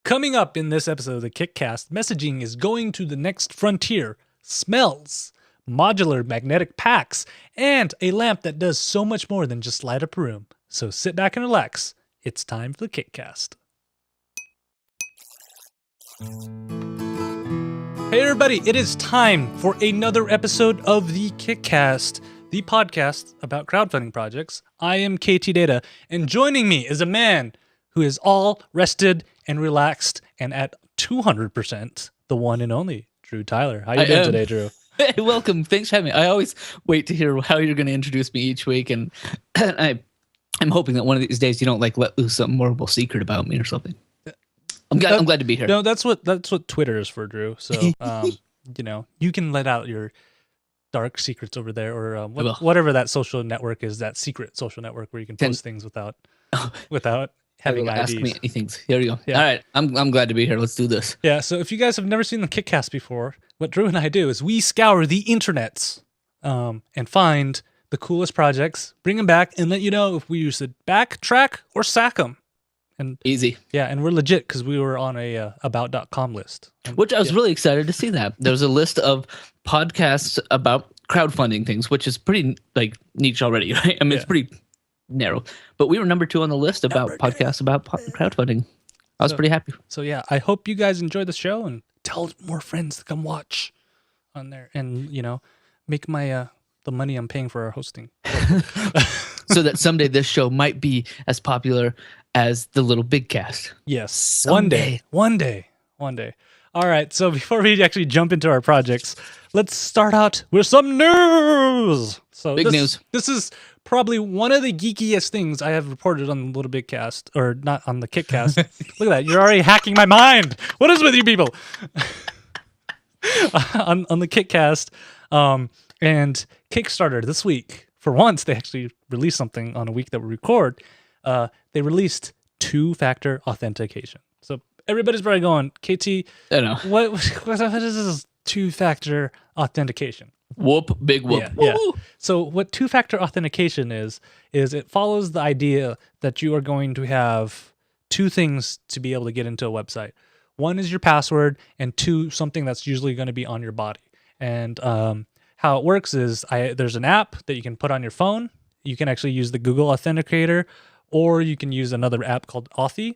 Coming up in this episode of the KickCast, messaging is going to the next frontier. Smells, modular magnetic packs, and a lamp that does so much more than just light up a room. So sit back and relax. It's time for the KickCast. Hey everybody, it is time for another episode of the KickCast, the podcast about crowdfunding projects. I am Ktdata, and joining me is a man who is all rested and relaxed and at 200%, the one and only Drew Tyler. How you doing today, Drew? Hey, welcome. Thanks for having me. I always wait to hear how you're going to introduce me each week, and I'm hoping that one of these days you don't like let loose some horrible secret about me or something. I'm glad to be here. No, that's what Twitter is for, Drew. So you can let out your dark secrets over there, or whatever that social network is, that secret social network where you can post things without having IDs. Ask me anything. Here we go. Yeah. All right, I'm glad to be here. Let's do this. Yeah. So if you guys have never seen the KickCast before, what Drew and I do is we scour the internets and find the coolest projects, bring them back, and let you know if we should backtrack or sack them. And easy. Yeah, and we're legit because we were on a about.com list. Which I was really excited to see that. There's a list of podcasts about crowdfunding things, which is pretty niche already, right? I mean, it's pretty narrow. But we were number 2 on the list about podcasts about crowdfunding. I was pretty happy. So yeah, I hope you guys enjoy the show and tell more friends to come watch on there and, make my the money I'm paying for our hosting. So that someday this show might be as popular as the Little Big Cast. Yes. Someday. One day. All right. So before we actually jump into our projects, let's start out with some news. So Big news. This is probably one of the geekiest things I have reported on the Little Big Cast, or not on the KickCast. Look at that. You're already hacking my mind. What is with you people? on the KickCast and Kickstarter this week. For once, they actually released something on a week that we record. They released 2-factor authentication. So everybody's probably going, KT, I know. What is this 2-factor authentication? Whoop, big whoop. Yeah. So what 2-factor authentication is it follows the idea that you are going to have 2 things to be able to get into a website. One is your password, and 2, something that's usually going to be on your body. And how it works is there's an app that you can put on your phone. You can actually use the Google Authenticator, or you can use another app called Authy,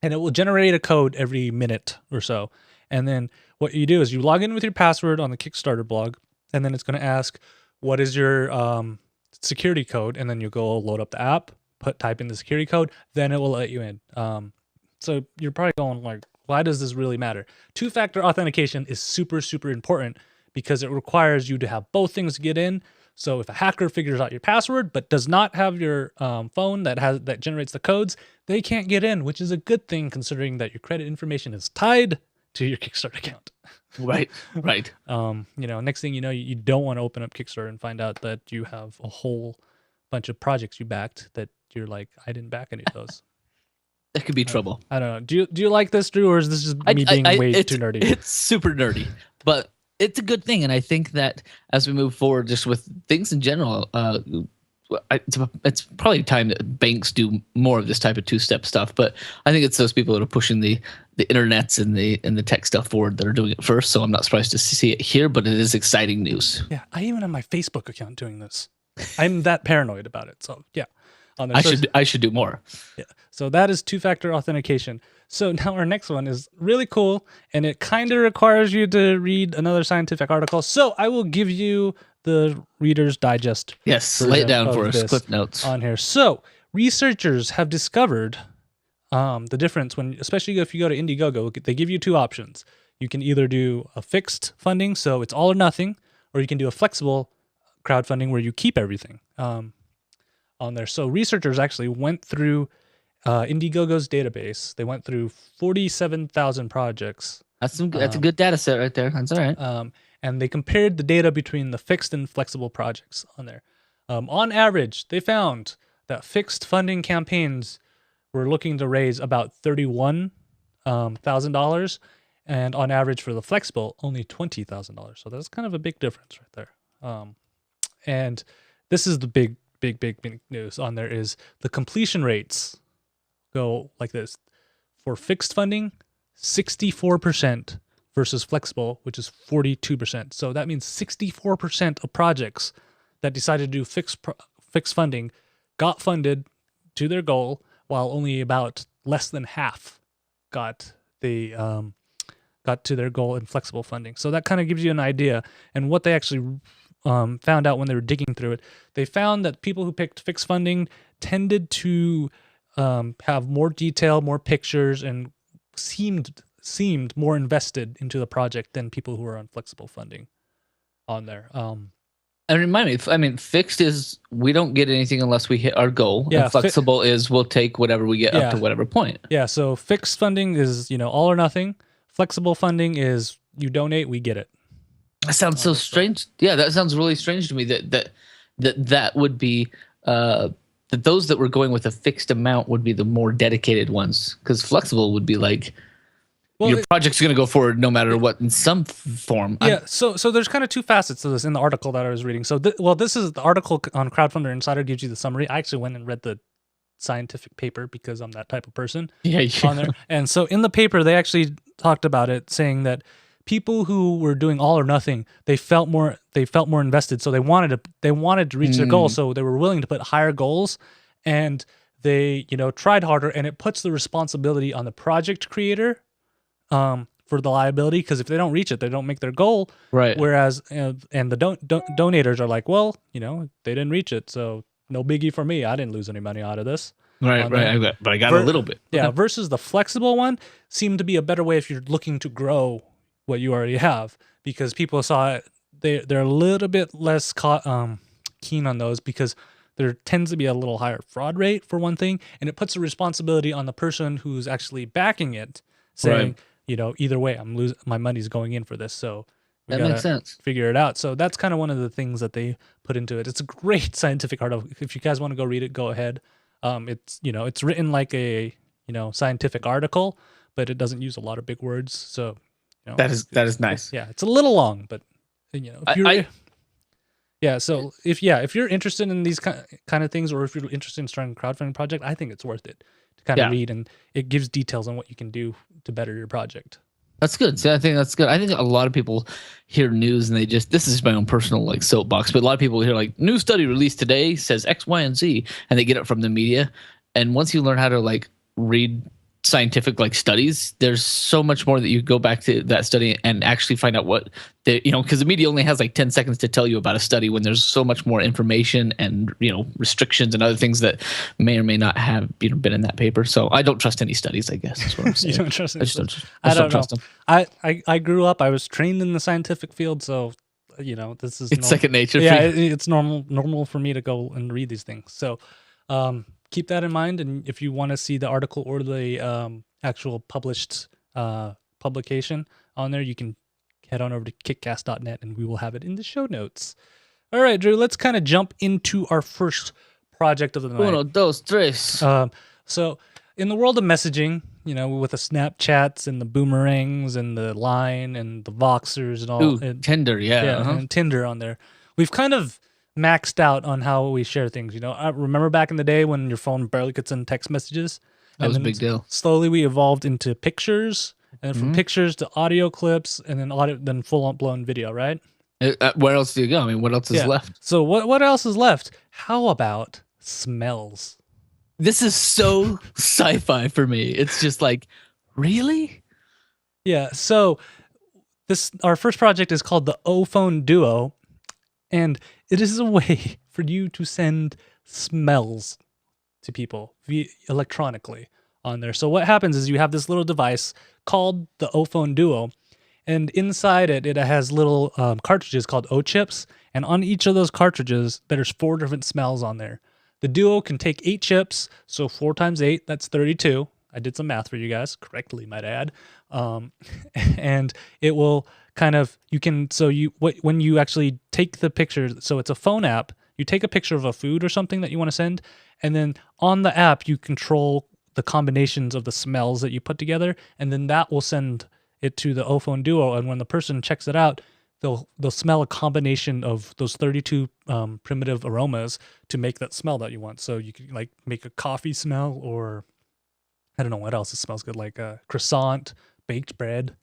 and it will generate a code every minute or so. And then what you do is you log in with your password on the Kickstarter blog, and then it's going to ask, what is your security code? And then you go load up the app, type in the security code, then it will let you in. So you're probably going like, why does this really matter? 2-factor authentication is super, super important because it requires you to have both things to get in. So if a hacker figures out your password but does not have your phone that generates the codes, they can't get in, which is a good thing considering that your credit information is tied to your Kickstarter account. Right. Next thing you know, you don't want to open up Kickstarter and find out that you have a whole bunch of projects you backed that you're like, I didn't back any of those. That could be trouble. I don't know. Do you like this, Drew, or is this just me being way too nerdy? It's super nerdy, but it's a good thing, and I think that as we move forward, just with things in general, it's probably time that banks do more of this type of 2-step stuff. But I think it's those people that are pushing the internets and the tech stuff forward that are doing it first. So I'm not surprised to see it here, but it is exciting news. Yeah, I even have my Facebook account doing this. I'm that paranoid about it. So yeah, I should do more. Yeah. So that is 2-factor authentication. So now our next one is really cool, and it kind of requires you to read another scientific article. So I will give you the Reader's Digest. Yes, lay it down for us. Clip notes on here. So researchers have discovered the difference especially if you go to Indiegogo, they give you 2 options. You can either do a fixed funding, so it's all or nothing, or you can do a flexible crowdfunding where you keep everything on there. So researchers actually went through Indiegogo's database. They went through 47,000 projects. That's a good data set right there. That's all right. And they compared the data between the fixed and flexible projects on there. On average, they found that fixed funding campaigns were looking to raise about $31,000, and on average for the flexible, only $20,000. So that's kind of a big difference right there. And this is the big news on there is the completion rates go like this. For fixed funding, 64% versus flexible, which is 42%. So that means 64% of projects that decided to do fixed funding got funded to their goal, while only about less than half got to their goal in flexible funding. So that kind of gives you an idea. And what they actually found out when they were digging through it, they found that people who picked fixed funding tended to have more detail, more pictures, and seemed more invested into the project than people who are on flexible funding on there. And remind me, I mean, fixed is we don't get anything unless we hit our goal. Yeah, and flexible is we'll take whatever we get up to whatever point. Yeah, so fixed funding is, all or nothing. Flexible funding is you donate, we get it. That sounds so strange. Yeah, that sounds really strange to me that would be that those that were going with a fixed amount would be the more dedicated ones, because flexible would be like, your project's going to go forward no matter what in some form. Yeah, so there's kind of two facets to this in the article that I was reading. So, this is the article on Crowdfunder Insider gives you the summary. I actually went and read the scientific paper because I'm that type of person. On there. And so in the paper, they actually talked about it, saying that people who were doing all or nothing, they felt more invested. So they wanted to reach their goal. So they were willing to put higher goals, and they, tried harder, and it puts the responsibility on the project creator for the liability, because if they don't reach it, they don't make their goal. Right. Whereas, and the donators are like, well, they didn't reach it, so no biggie for me. I didn't lose any money out of this. Right. But I got a little bit. Yeah. Versus the flexible one seemed to be a better way if you're looking to grow what you already have, because people saw it. They're a little bit less keen on those, because there tends to be a little higher fraud rate for one thing, and it puts the responsibility on the person who's actually backing it, saying, either way, my money's going in for this, so that makes sense. Figure it out. So that's kind of one of the things that they put into it. It's a great scientific article. If you guys want to go read it, go ahead. It's written like a scientific article, but it doesn't use a lot of big words. So that is nice. Yeah, it's a little long, but So if you're interested in these kind of things, or if you're interested in starting a crowdfunding project, I think it's worth it to kind of read, and it gives details on what you can do to better your project. That's good. See, I think that's good. I think a lot of people hear news and this is my own personal soapbox, but a lot of people hear new study released today says X, Y, and Z, and they get it from the media. And once you learn how to read scientific studies, there's so much more that you go back to that study and actually find out what because the media only has 10 seconds to tell you about a study, when there's so much more information and restrictions and other things that may or may not have been in that paper. So I don't trust any studies, I guess is what I'm saying. You don't trust any studies? I don't trust them. I grew up, I was trained in the scientific field, so this is second nature. Yeah, it's normal for me to go and read these things. So keep that in mind, and if you want to see the article or the actual published publication on there, you can head on over to kickcast.net, and we will have it in the show notes. All right, Drew, let's kind of jump into our first project of the night. Uno, dos, tres. So in the world of messaging, with the Snapchats and the boomerangs and the Line and the Voxers and all. And Tinder, and Tinder on there, we've kind of maxed out on how we share things. I remember back in the day when your phone barely could send text messages. That was a big deal. Slowly we evolved into pictures, and from pictures to audio clips, and then full-blown video, right? Where else do you go? I mean, what else is left? So what else is left? How about smells? This is so sci-fi for me. It's just really? Yeah. So our first project is called the O-Phone Duo, and it is a way for you to send smells to people electronically on there. So what happens is you have this little device called the O-Phone Duo, and inside it has little cartridges called O-Chips, and on each of those cartridges, there's 4 different smells on there. The Duo can take 8 chips, so 4 times 8, that's 32. I did some math for you guys, correctly, might add. And it will when you actually take the picture, so it's a phone app, you take a picture of a food or something that you want to send, and then on the app, you control the combinations of the smells that you put together, and then that will send it to the O-Phone Duo, and when the person checks it out, they'll smell a combination of those 32 primitive aromas to make that smell that you want. So you can make a coffee smell, or I don't know what else it smells good, like croissant, baked bread,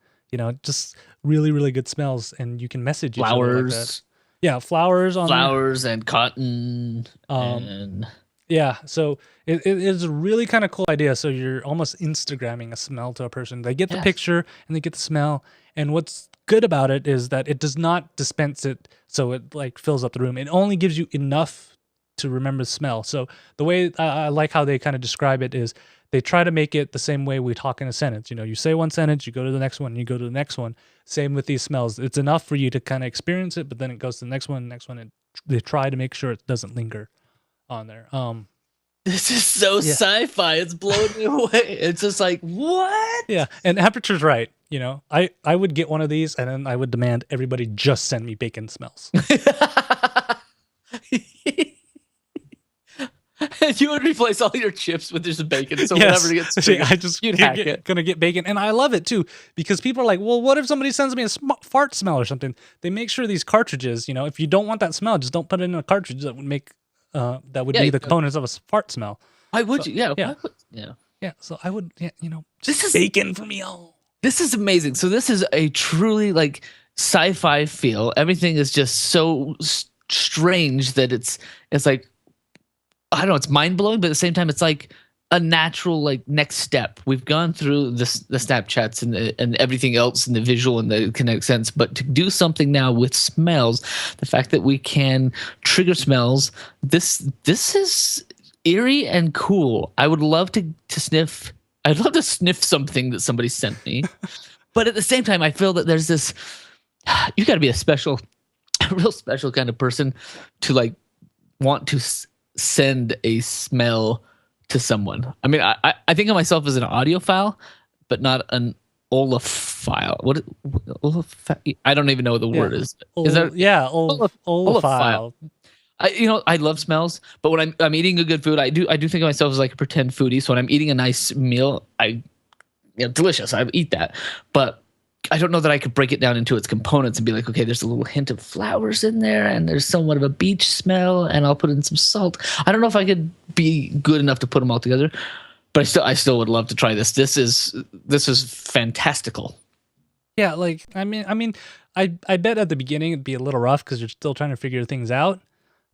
just really, really good smells. And you can message each other like that. Flowers, Yeah, flowers on there. flowers and cotton Um, and Yeah, so it is a really kind of cool idea. So you're almost Instagramming a smell to a person. They get the Yes. picture and they get the smell. And what's good about it is that it does not dispense it so it like fills up the room. It only gives you enough to remember the smell. So the way I like how they kind of describe it is they try to make it the same way we talk in a sentence. You say one sentence, you go to the next one, you go to the next one. Same with these smells. It's enough for you to kind of experience it, but then it goes to the next one, and they try to make sure it doesn't linger on there. this is so sci-fi. It's blowing me away. It's just like, what? Yeah, and Aperture's right. I would get one of these, and then I would demand everybody just send me bacon smells. And you would replace all your chips with just bacon, so whenever it gets bigger, I just you'd hack it. Gonna get bacon, and I love it too because people are like, "Well, what if somebody sends me a fart smell or something?" They make sure these cartridges, if you don't want that smell, just don't put it in a cartridge that would make be the components of a fart smell. Why would you? Yeah, yeah. So I would, this is bacon for me all. This is amazing. So this is a truly like sci-fi feel. Everything is just so strange that it's like, I don't know, it's mind-blowing, but at the same time it's like a natural like next step. We've gone through the Snapchats and everything else and the visual and the kinetic sense, but to do something now with smells, the fact that we can trigger smells, this is eerie and cool. I would love to sniff. I'd love to sniff something that somebody sent me, but at the same time, I feel that there's this. You got to be a real special kind of person to like want to send a smell to someone. I mean, I think of myself as an audiophile, but not an olfactophile. I don't even know what the word is. Is that olfactophile? I love smells, but when I'm eating a good food, I do think of myself as like a pretend foodie. So when I'm eating a nice meal, delicious. I eat that, but I don't know that I could break it down into its components and be like, okay, there's a little hint of flowers in there, and there's somewhat of a beach smell, and I'll put in some salt. I don't know if I could be good enough to put them all together, but I still would love to try this. This is fantastical. Yeah, like I mean, I bet at the beginning it'd be a little rough because you're still trying to figure things out.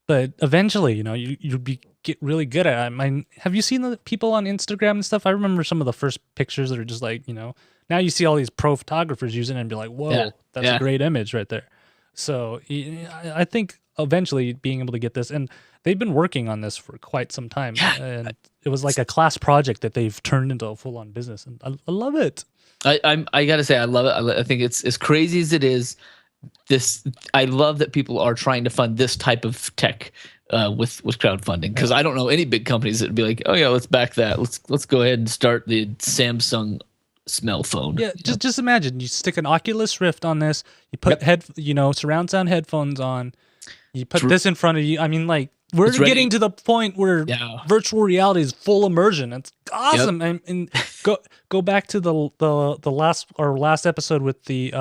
But eventually, you'd get really good at it. I mean, have you seen the people on Instagram and stuff? I remember some of the first pictures that are just like, now you see all these pro photographers using it and be like, whoa, that's a great image right there. So I think eventually being able to get this, and they've been working on this for quite some time. And it was like a class project that they've turned into a full-on business. And I love it. I got to say, I love it. I think it's as crazy as it is. I love that people are trying to fund this type of tech with crowdfunding, because I don't know any big companies that would be like, oh yeah, let's back that. Let's go ahead and start the Samsung smell phone. Yeah, just imagine you stick an Oculus Rift on this, you put surround sound headphones on, you put this in front of you. I mean, like we're getting to the point where virtual reality is full immersion. It's awesome. And go back to the last episode with the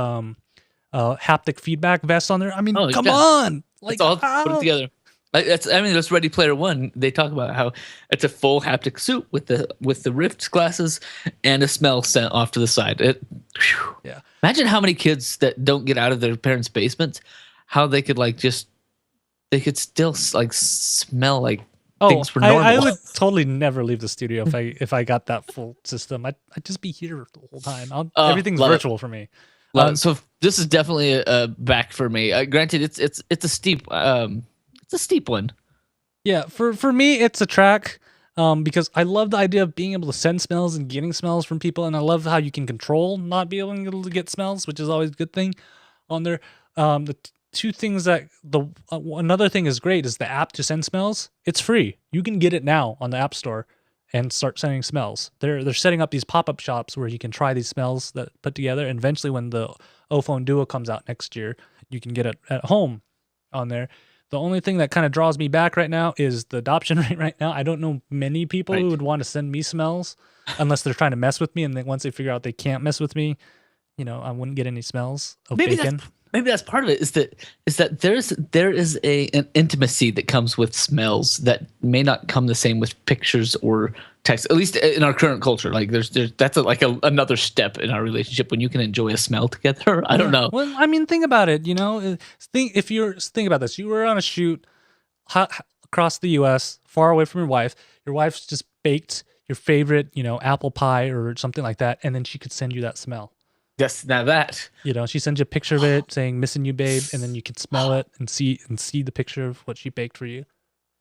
haptic feedback vest on there. I mean, come on, like it's all put it together. That's Ready Player One. They talk about how it's a full haptic suit with the Rift glasses and a smell sent off to the side. Imagine how many kids that don't get out of their parents' basements, how they could they could still like smell like things were normal. I would totally never leave the studio if I got that full system. I'd just be here the whole time. Everything's virtual for me. So this is definitely a back for me. Granted, it's a steep one. Yeah, for me, it's a track because I love the idea of being able to send smells and getting smells from people, and I love how you can control not being able to get smells, which is always a good thing on there. The two things that another thing is great is the app to send smells. It's free. You can get it now on the App Store and start sending smells. They're setting up these pop-up shops where you can try these smells that put together, and eventually when the Ophone Duo comes out next year, you can get it at home on there. The only thing that kind of draws me back right now is the adoption rate right now. I don't know many people who would want to send me smells unless they're trying to mess with me, and then once they figure out they can't mess with me, I wouldn't get any smells of bacon. maybe that's part of it. Is that there is an intimacy that comes with smells that may not come the same with pictures or text. At least in our current culture, like there's that's another step in our relationship when you can enjoy a smell together. I don't know. Well, I mean, think about it. Think about this. You were on a shoot across the U.S., far away from your wife. Your wife's just baked your favorite, apple pie or something like that, and then she could send you that smell. Yes, now that She sends you a picture of it saying "missing you, babe," and then you can smell it and see the picture of what she baked for you.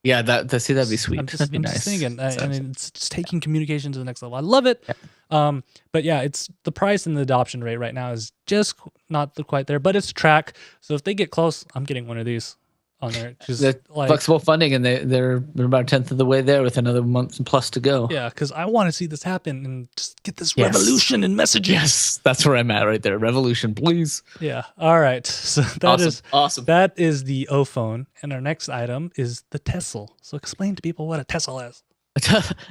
yeah, that'd be sweet. That'd be I'm nice. just thinking. I mean, it's just taking communication to the next level. I love it. But yeah, it's the price and the adoption rate right now is just not quite there, but it's track. So if they get close, I'm getting one of these on there. The flexible funding, and they're about a tenth of the way there with another month plus to go. Yeah, because I want to see this happen and just get this revolution in messaging. Yes, that's where I'm at right there. Revolution, please. Yeah. All right. So that is awesome. That is the O phone, and our next item is the Tessel. So explain to people what a Tessel is.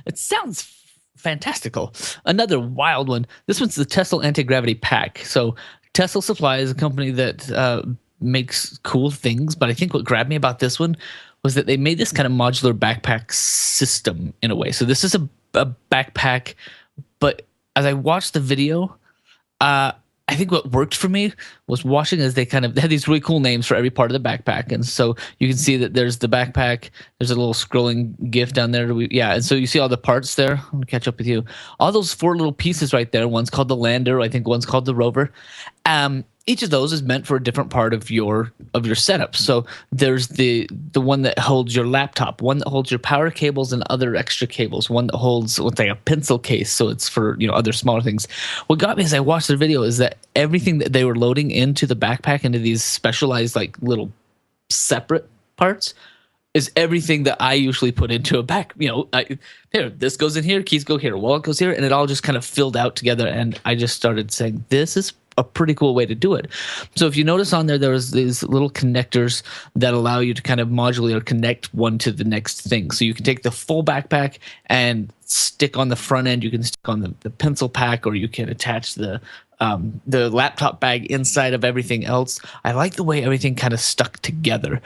It sounds fantastical. Another wild one. This one's the Tessel anti-gravity pack. So Tessel Supply is a company that makes cool things, but I think what grabbed me about this one was that they made this kind of modular backpack system in a way. So this is a backpack, but as I watched the video, I think what worked for me was watching as they had these really cool names for every part of the backpack. And so you can see that there's the backpack, there's a little scrolling GIF down there. And so you see all the parts there. I'm gonna catch up with you. All those 4 little pieces right there. One's called the lander. I think one's called the rover. Each of those is meant for a different part of your setup. So there's the one that holds your laptop, one that holds your power cables and other extra cables, one that holds what's like a pencil case, so it's for other smaller things. What got me as I watched the video is that everything that they were loading into the backpack, into these specialized like little separate parts, is everything that I usually put into a back. Here, this goes in here, keys go here, wallet goes here, and it all just kind of filled out together. And I just started saying, this is a pretty cool way to do it. So if you notice on there was these little connectors that allow you to kind of modularly connect one to the next thing. So you can take the full backpack and stick on the front end. You can stick on the pencil pack, or you can attach the laptop bag inside of everything else. I like the way everything kind of stuck together.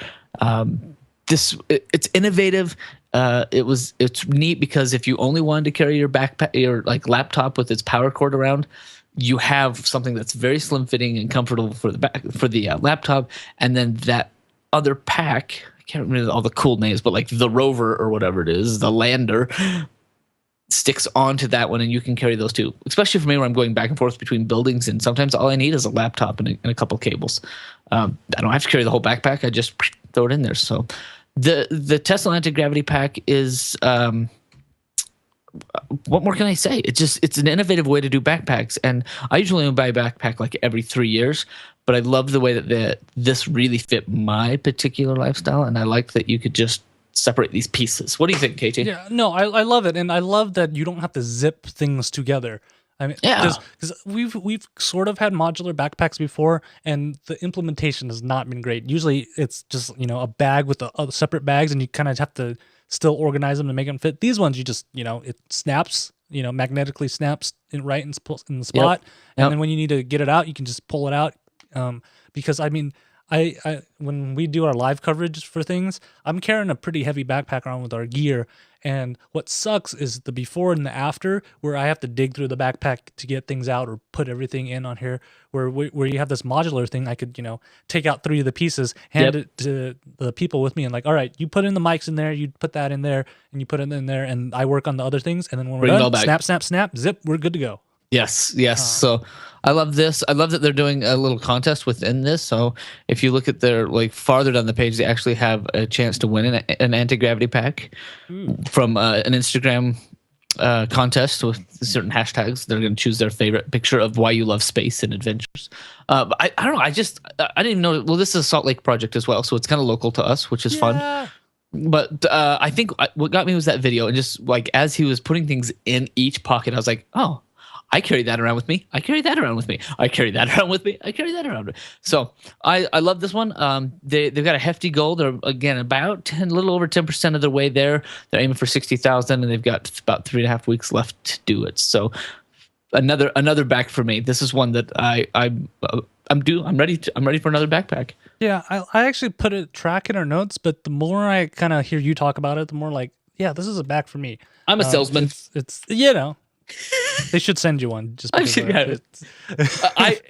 It's innovative. It's neat because if you only wanted to carry your backpack, your like laptop with its power cord around, you have something that's very slim fitting and comfortable for the laptop, and then that other pack, I can't remember all the cool names, but like the rover or whatever it is, the lander, sticks onto that one, and you can carry those too. Especially for me, where I'm going back and forth between buildings, and sometimes all I need is a laptop and a couple cables. I don't have to carry the whole backpack. I just throw it in there. So the Tesla anti-gravity pack is what more can I say? It's an innovative way to do backpacks, and I usually only buy a backpack like every 3 years, but I love the way that this really fit my particular lifestyle, and I like that you could just separate these pieces. What do you think, KT? Yeah, no, I love it, and I love that you don't have to zip things together. I mean, because we've sort of had modular backpacks before, and the implementation has not been great. Usually, it's just a bag with the separate bags, and you kind of have to still organize them to make them fit. These ones, you just it snaps, magnetically snaps in the spot, and then when you need to get it out, you can just pull it out. Because I mean, I when we do our live coverage for things, I'm carrying a pretty heavy backpack around with our gear, and what sucks is the before and the after, where I have to dig through the backpack to get things out or put everything in on here. Where you have this modular thing, I could take out 3 of the pieces, hand it to the people with me, and like, all right, you put in the mics in there, you put that in there, and you put it in there, and I work on the other things, and then when we're done, snap, snap, snap, zip, we're good to go. Yes. So I love this. I love that they're doing a little contest within this. So if you look at their farther down the page, they actually have a chance to win an anti-gravity pack from an Instagram contest with certain hashtags. They're going to choose their favorite picture of why you love space and adventures. But I don't know. I didn't even know. Well, this is a Salt Lake project as well, so it's kind of local to us, which is fun. But I think what got me was that video, and just as he was putting things in each pocket, I was like, oh, I carry that around with me. I carry that around with me. I carry that around with me. I carry that around with me. So I love this one. They've got a hefty goal. They're again about a little over 10% of their way there. They're aiming for 60,000, and they've got about 3.5 weeks left to do it. So another back for me. This is one that I I'm ready for another backpack. Yeah, I actually put a track in our notes, but the more I kind of hear you talk about it, the more like, yeah, this is a bag for me. I'm a salesman. It's you know, they should send you one just because I've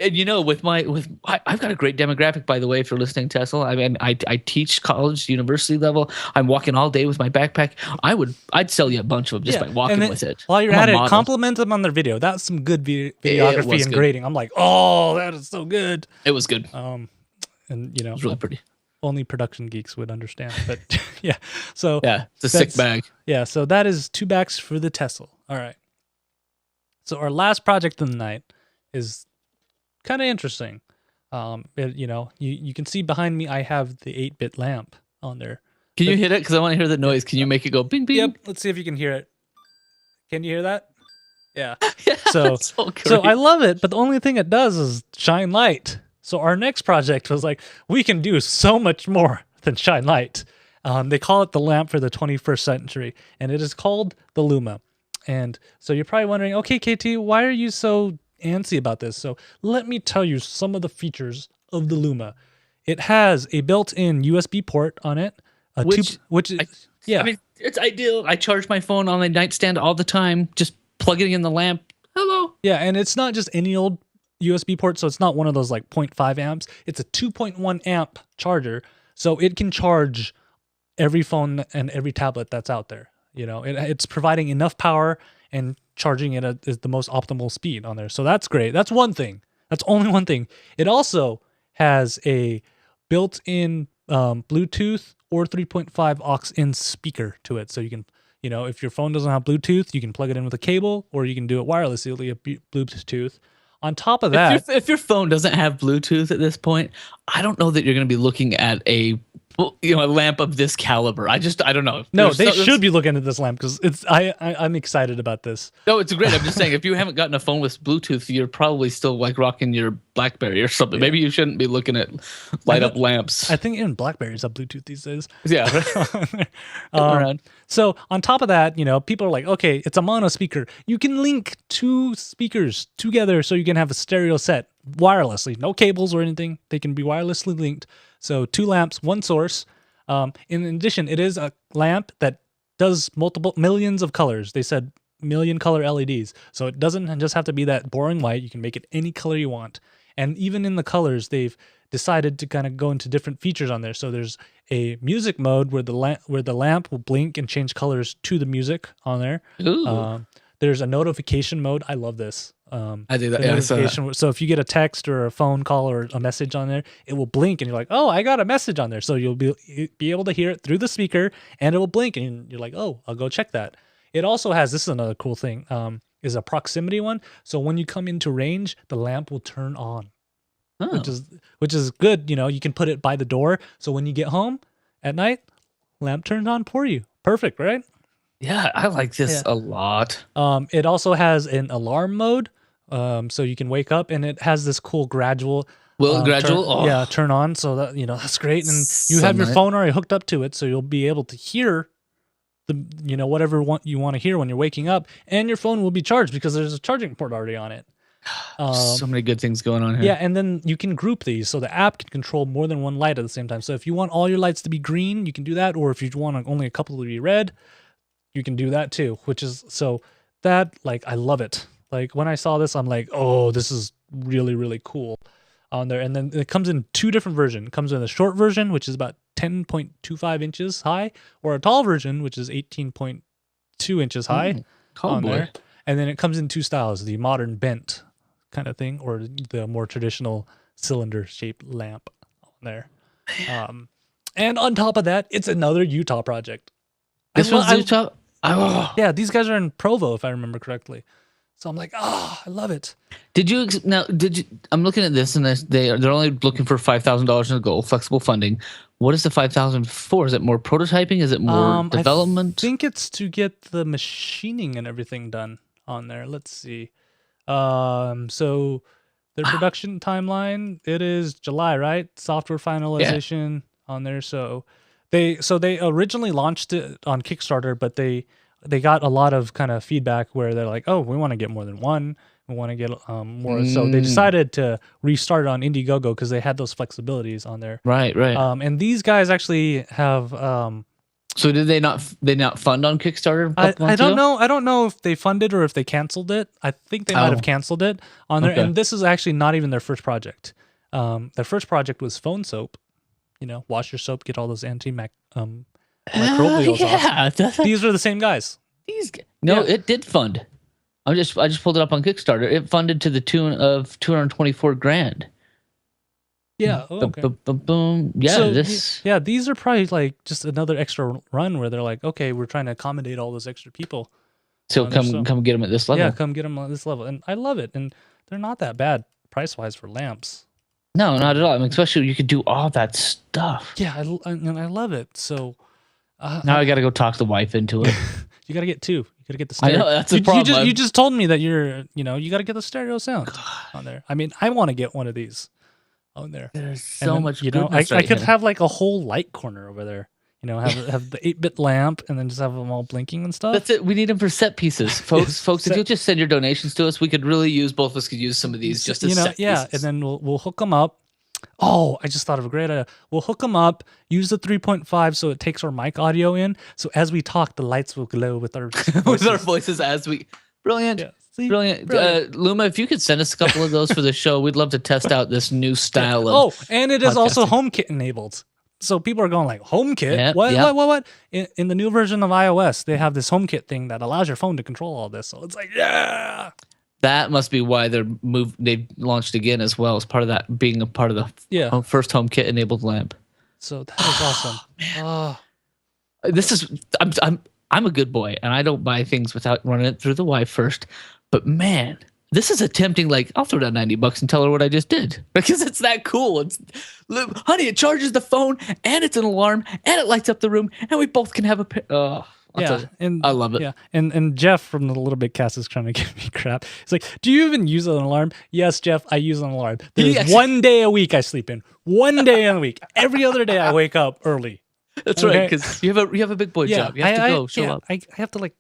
got a great demographic, by the way, if you're listening, Tesla. I mean, I teach college, university level. I'm walking all day with my backpack. I'd sell you a bunch of them just by walking with it. While you're at it, compliment them on their video. That's some good videography and grading. I'm like, oh, that is so good. It was good. And you know, it was really pretty. Only production geeks would understand, but yeah. So yeah, it's a sick bag. Yeah, so that is 2 bags for the Tesla. All right. So our last project of the night is kind of interesting. You can see behind me, I have the 8-bit lamp on there. Can you hit it? Because I want to hear the noise. Can you make it go bing, bing? Yep. Let's see if you can hear it. Can you hear that? Yeah. So I love it, but the only thing it does is shine light. So our next project was like, we can do so much more than shine light. They call it the lamp for the 21st century, and it is called the Luma. And so you're probably wondering, okay, KT, why are you so antsy about this? So let me tell you some of the features of the Luma. It has a built-in USB port on it, I mean, it's ideal. I charge my phone on my nightstand all the time, just plugging in the lamp. Hello. Yeah, and it's not just any old USB port, so it's not one of those like 0.5 amps. It's a 2.1 amp charger, so it can charge every phone and every tablet that's out there. You know, it's providing enough power and charging it at the most optimal speed on there. So that's great. That's one thing. That's only one thing. It also has a built-in Bluetooth or 3.5 aux-in speaker to it. So you can, if your phone doesn't have Bluetooth, you can plug it in with a cable, or you can do it wirelessly via Bluetooth. On top of that, if your phone doesn't have Bluetooth at this point, I don't know that you're going to be looking at a lamp of this caliber. I don't know. No, they should be looking at this lamp because I'm excited about this. No, it's great. I'm just saying, if you haven't gotten a phone with Bluetooth, you're probably still like rocking your BlackBerry or something. Yeah. Maybe you shouldn't be looking at light up lamps. I think even BlackBerries have Bluetooth these days. Yeah. So on top of that, people are like, okay, it's a mono speaker. You can link 2 speakers together so you can have a stereo set wirelessly. No cables or anything. They can be wirelessly linked. So 2 lamps, 1 source. In addition, it is a lamp that does multiple millions of colors. They said million color LEDs. So it doesn't just have to be that boring white. You can make it any color you want. And even in the colors, they've decided to kind of go into different features on there. So there's a music mode where the lamp will blink and change colors to the music on there. There's a notification mode. I love this. I do that. Yeah, so if you get a text or a phone call or a message on there, it will blink and you're like, oh, I got a message on there. So you'll be able to hear it through the speaker and it will blink and you're like, oh, I'll go check that. It also has, this is another cool thing, is a proximity one. So when you come into range, the lamp will turn on, which is good. You can put it by the door. So when you get home at night, lamp turns on for you. Perfect, right? Yeah, I like this a lot. It also has an alarm mode. So you can wake up, and it has this cool gradual. Turn on. So that that's great, and you have your phone already hooked up to it, so you'll be able to hear the whatever you want to hear when you're waking up, and your phone will be charged because there's a charging port already on it. So many good things going on here. Yeah, and then you can group these, so the app can control more than one light at the same time. So if you want all your lights to be green, you can do that, or if you want only a couple to be red, you can do that too. Which is I love it. Like when I saw this, I'm like, oh, this is really, really cool on there. And then it comes in 2 different versions. It comes in a short version, which is about 10.25 inches high, or a tall version, which is 18.2 inches high on there. And then it comes in 2 styles, the modern bent kind of thing, or the more traditional cylinder-shaped lamp on there. And on top of that, it's another Utah project. This was Utah? Yeah, these guys are in Provo, if I remember correctly. So I'm like, I love it. Did you? I'm looking at this, and they're only looking for $5,000 in a goal, flexible funding. What is the $5,000 for? Is it more prototyping? Is it more development? I think it's to get the machining and everything done on there. Let's see. So their production timeline, it is July, right? Software finalization on there. So they originally launched it on Kickstarter, but they got a lot of kind of feedback where they're like, oh, we want to get more than one. We want to get more. So they decided to restart it on Indiegogo because they had those flexibilities on there. Right. And these guys actually have. So did they not fund on Kickstarter? I don't know. I don't know if they funded or if they canceled it. I think they might have canceled it on there. Okay. And this is actually not even their first project. Their first project was phone soap. Wash your soap, get all those microbials off. These are the same guys. It did fund. I just pulled it up on Kickstarter. It funded to the tune of $224,000. Yeah. Okay. Boom. Yeah. So, these are probably like just another extra run where they're like, okay, we're trying to accommodate all those extra people. So come get them at this level. Yeah, come get them at this level, and I love it. And they're not that bad price wise for lamps. No, not at all. I mean, especially you could do all that stuff. Yeah, I love it. So now I got to go talk the wife into it. You got to get two. You got to get the stereo. I know that's the problem. You just told me that you got to get the stereo sound on there. I mean, I want to get one of these on there. There's so much. I could have like a whole light corner over there. Have the 8-bit lamp and then just have them all blinking and stuff. That's it. We need them for set pieces, folks. If you just send your donations to us, we could really use. Both of us could use some of these just as set pieces. And then we'll hook them up. Oh, I just thought of a great idea. We'll hook them up, use the 3.5 so it takes our mic audio in. So as we talk, the lights will glow with our voices as we. Brilliant. Yeah. See? Brilliant. Luma, if you could send us a couple of those for the show, we'd love to test out this new style of. And it is also HomeKit enabled. So people are going like, HomeKit? Yep, what? In the new version of iOS, they have this HomeKit thing that allows your phone to control all this. So it's like, yeah. That must be why they've launched again as well as part of that being a part of the first HomeKit enabled lamp. So that is awesome. This is I'm a good boy and I don't buy things without running it through the wife first. But man, this is a tempting, like, I'll throw down $90 and tell her what I just did because it's that cool. Honey, it charges the phone and it's an alarm and it lights up the room and we both can have and I love it. Yeah, and Jeff from the Little Big Cast is trying to give me crap. He's like, "Do you even use an alarm?" Yes, Jeff, I use an alarm. There's 1 day a week I sleep in. 1 day in a week. Every other day I wake up early. That's right, because you have a big boy job. You have to go show up. I have to like.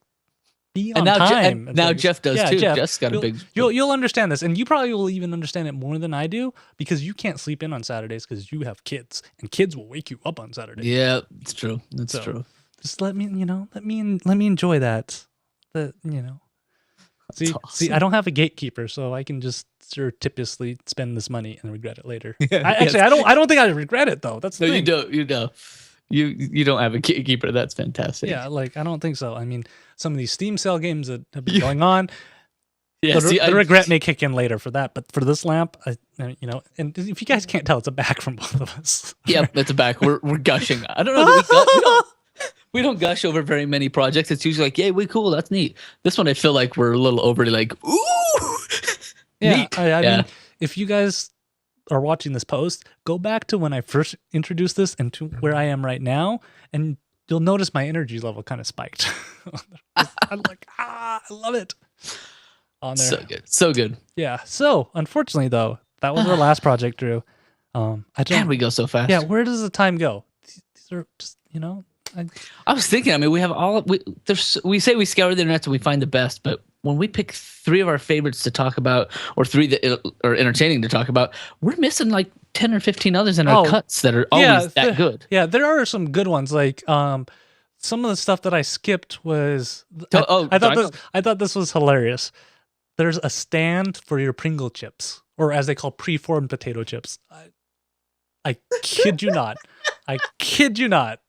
Be on time. Now Jeff does too. Jeff's got a big. You'll understand this, and you probably will even understand it more than I do because you can't sleep in on Saturdays because you have kids, and kids will wake you up on Saturdays. Yeah, it's true. That's true. Just let me enjoy that. See, awesome. See, I don't have a gatekeeper, so I can just surreptitiously spend this money and regret it later. Yeah, I don't think I regret it though. That's the thing. You don't. You don't have a gatekeeper. That's fantastic. Yeah, like I don't think so. I mean, some of these Steam sale games that have been going on. Yeah, the regret may kick in later for that, but for this lamp, and if you guys can't tell, it's a back from both of us. Yep, it's a back. We're gushing. I don't know that we don't gush over very many projects. It's usually like, yay, we cool, that's neat. This one, I feel like we're a little overly like, ooh, yeah. Neat. I mean, if you guys are watching this post, go back to when I first introduced this and to where I am right now, and you'll notice my energy level kind of spiked. I'm like, I love it. On there. So good. Yeah. So unfortunately, though, that was our last project, Drew. Man, we go so fast. Yeah. Where does the time go? These are just, I was thinking. I mean, we have we say we scour the internet and we find the best, but when we pick 3 of our favorites to talk about, or 3 that are entertaining to talk about, we're missing like 10 or 15 others in our cuts that are always that good. Yeah, there are some good ones. Like some of the stuff that I skipped was I thought this was hilarious. There's a stand for your Pringle chips, or as they call preformed potato chips. I kid you not. I kid you not.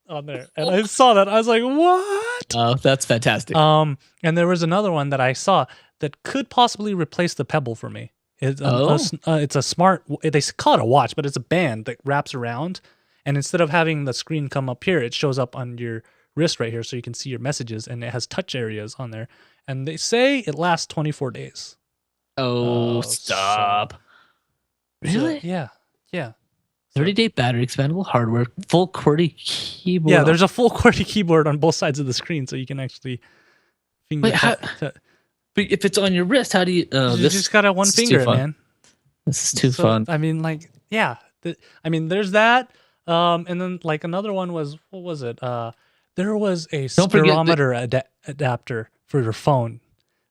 On there, and I saw that. I was like, "What?" Oh, that's fantastic. And there was another one that I saw that could possibly replace the Pebble for me. It's a smart. They call it a watch, but it's a band that wraps around, and instead of having the screen come up here, it shows up on your wrist right here, so you can see your messages, and it has touch areas on there. And they say it lasts 24 days. Oh, stop! Really? Yeah. 30-day battery, expandable hardware, full QWERTY keyboard. Yeah, there's a full QWERTY keyboard on both sides of the screen, so you can actually finger. But if it's on your wrist, how do you? You just got one finger, man. This is too fun. I mean, like, yeah. There's that. And then like another one was, what was it? There was a spirometer adapter for your phone,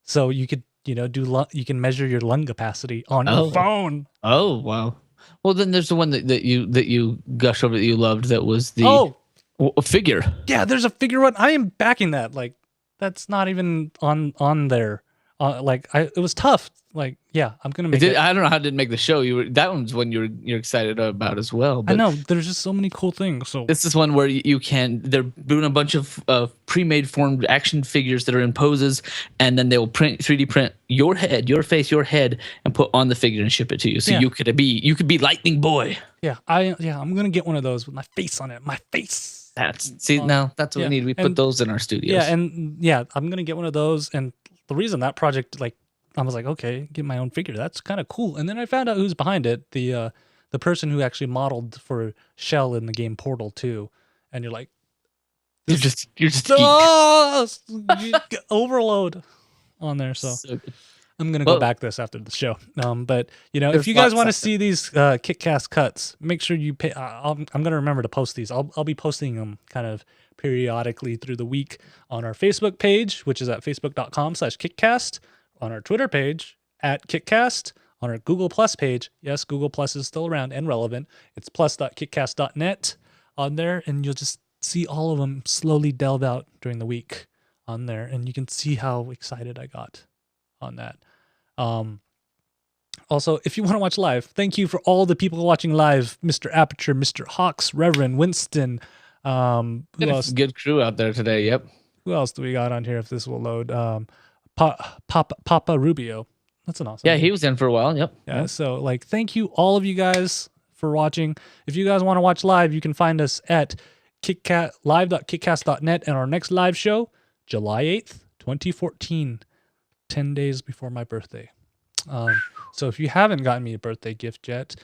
so you could you can measure your lung capacity on Oh. your phone. Oh wow. Well, then there's the one that you gush over that you loved. That was the a figure. Yeah, there's a figure one. I am backing that. Like, that's not even on there. It was tough. Like, yeah, I'm gonna make it. I don't know how it didn't make the show. That one's one you're excited about as well. But I know there's just so many cool things. So this is one where they're doing a bunch of pre-made formed action figures that are in poses, and then they will 3D print your head, your face, your head, and put on the figure and ship it to you. So you could be Lightning Boy. Yeah, I'm gonna get one of those with my face on it. My face. That's what we need. We put those in our studios. Yeah, and I'm gonna get one of those. And the reason that project, like, I was like, okay, get my own figure. That's kind of cool. And then I found out who's behind it. The person who actually modeled for Shell in the game Portal 2. And you're like, you're just overload on there. So I'm gonna go back this after the show. But if you guys want to see these KickCast cuts, make sure you pay. I'm gonna remember to post these. I'll be posting them kind of periodically through the week on our Facebook page, which is at facebook.com/KickCast, on our Twitter page at KickCast, on our Google Plus page. Yes, Google Plus is still around and relevant. It's plus.kickcast.net on there, and you'll just see all of them slowly delve out during the week on there, and you can see how excited I got on that. Also, if you want to watch live, thank you for all the people watching live. Mr. Aperture, Mr. Hawks, Reverend Winston. Who else? Good crew out there today. Yep. Who else do we got on here? If this will load, Papa Rubio. That's an awesome. Yeah, he was in for a while. Yep. Yeah. So, like, thank you all of you guys for watching. If you guys want to watch live, you can find us at live.kickcast.net, and our next live show, July 8th, 2014, 10 days before my birthday. So if you haven't gotten me a birthday gift yet,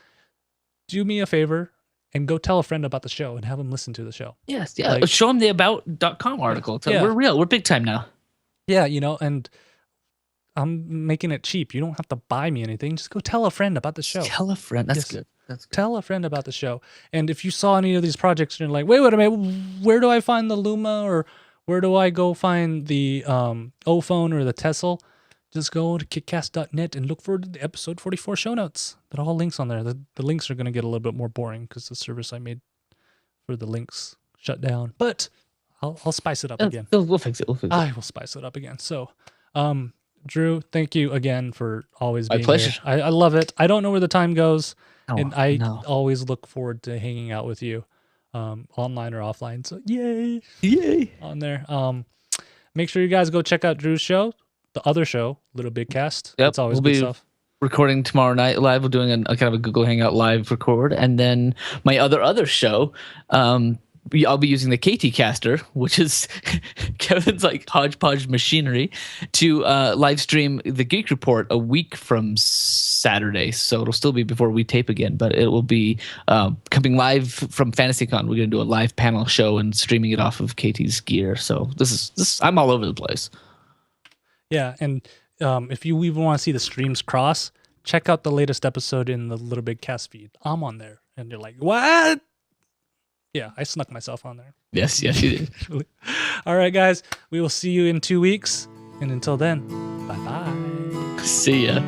do me a favor and go tell a friend about the show and have them listen to the show. Yes, yeah. Like, show them the about.com article. We're real. We're big time now. Yeah, and I'm making it cheap. You don't have to buy me anything. Just go tell a friend about the show. Tell a friend. That's good. That's good. Tell a friend about the show. And if you saw any of these projects and you're like, wait a minute, where do I find the Luma, or where do I go find the O-Phone or the Tessel? Just go to kickcast.net and look for the episode 44 show notes. There are all links on there. The links are going to get a little bit more boring because the service I made for the links shut down. But I'll spice it up again. We'll fix it. I will spice it up again. So, Drew, thank you again for always being My pleasure. here. I love it. I don't know where the time goes, and I no. always look forward to hanging out with you, online or offline. So yay on there. Make sure you guys go check out Drew's show. The other show, Little Big Cast. Yep, That's always good stuff. Recording tomorrow night live. We're doing a kind of a Google Hangout live record, and then my other show. I'll be using the KTcaster, which is Kevin's like hodgepodge machinery, to live stream the Geek Report a week from Saturday. So it'll still be before we tape again, but it will be coming live from FantasyCon. We're going to do a live panel show and streaming it off of KT's gear. So this I'm all over the place. Yeah, and if you even want to see the streams cross, check out the latest episode in the Little Big Cast feed. I'm on there, and you're like, what? Yeah, I snuck myself on there. Yes, you did. All right, guys, we will see you in 2 weeks, and until then, bye-bye. See ya.